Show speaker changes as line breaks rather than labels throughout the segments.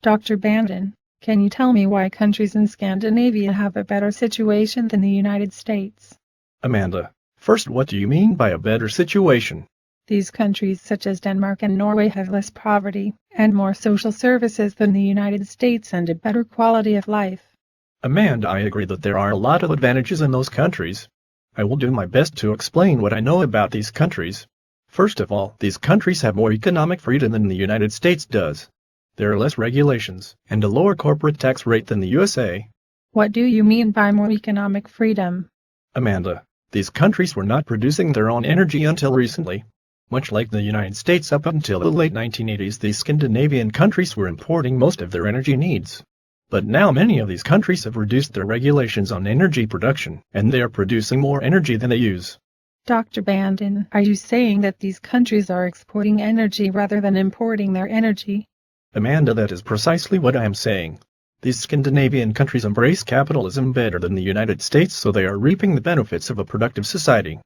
Dr. Bandon, can you tell me why countries in Scandinavia have a better situation than the United States?
Amanda, first, what do you mean by a better situation?
These countries such as Denmark and Norway have less poverty and more social services than the United States and a better quality of life.
Amanda, I agree that there are a lot of advantages in those countries. I will do my best to explain what I know about these countries. First of all, these countries have more economic freedom than the United States does. There are less regulations and a lower corporate tax rate than the USA.
What do you mean by more economic freedom?
Amanda, these countries were not producing their own energy until recently. Much like the United States up until the late 1980s, these Scandinavian countries were importing most of their energy needs. But now many of these countries have reduced their regulations on energy production, and they are producing more energy than they use.
Dr. Bandon, are you saying that these countries are exporting energy rather than importing their energy?
Amanda, that is precisely what I am saying. These Scandinavian countries embrace capitalism better than the United States, so they are reaping the benefits of a productive society.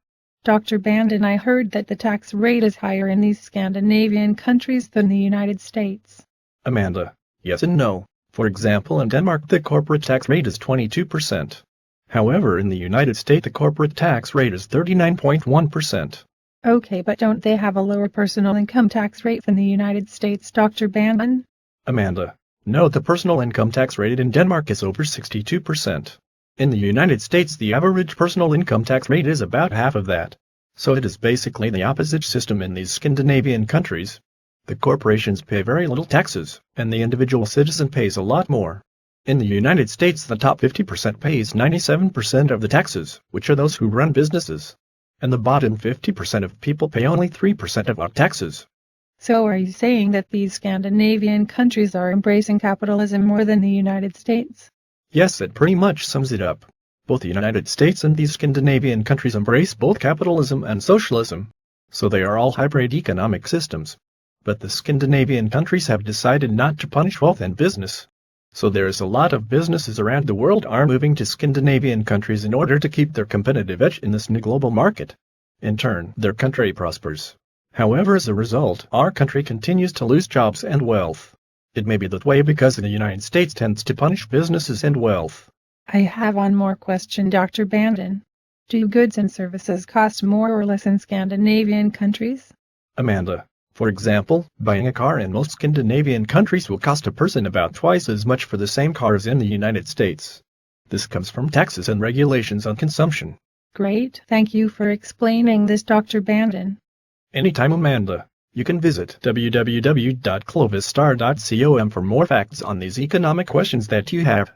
Dr. Bandon, I heard that the tax rate is higher in these Scandinavian countries than the United States.
Amanda, yes and no. For example, in Denmark the corporate tax rate is 22%. However, in the United States the corporate tax rate is 39.1%.
Okay, but don't they have a lower personal income tax rate than the United States, Dr. Bandon?
Amanda, no, the personal income tax rate in Denmark is over 62%. In the United States the average personal income tax rate is about half of that. So it is basically the opposite system in these Scandinavian countries. The corporations pay very little taxes, and the individual citizen pays a lot more. In the United States the top 50% pays 97% of the taxes, which are those who run businesses. And the bottom 50% of people pay only 3% of our taxes.
So are you saying that these Scandinavian countries are embracing capitalism more than the United States?
Yes, that pretty much sums it up. Both the United States and these Scandinavian countries embrace both capitalism and socialism, so they are all hybrid economic systems. But the Scandinavian countries have decided not to punish wealth and business. So there is a lot of businesses around the world are moving to Scandinavian countries in order to keep their competitive edge in this new global market. In turn, their country prospers. However, as a result, our country continues to lose jobs and wealth. It may be that way because the United States tends to punish businesses and wealth.
I have one more question, Dr. Bandon. Do goods and services cost more or less in Scandinavian countries?
Amanda, for example, buying a car in most Scandinavian countries will cost a person about twice as much for the same car as in the United States. This comes from taxes and regulations on consumption.
Great, thank you for explaining this, Dr. Bandon.
Anytime, Amanda. You can visit www.clovisstar.com for more facts on these economic questions that you have.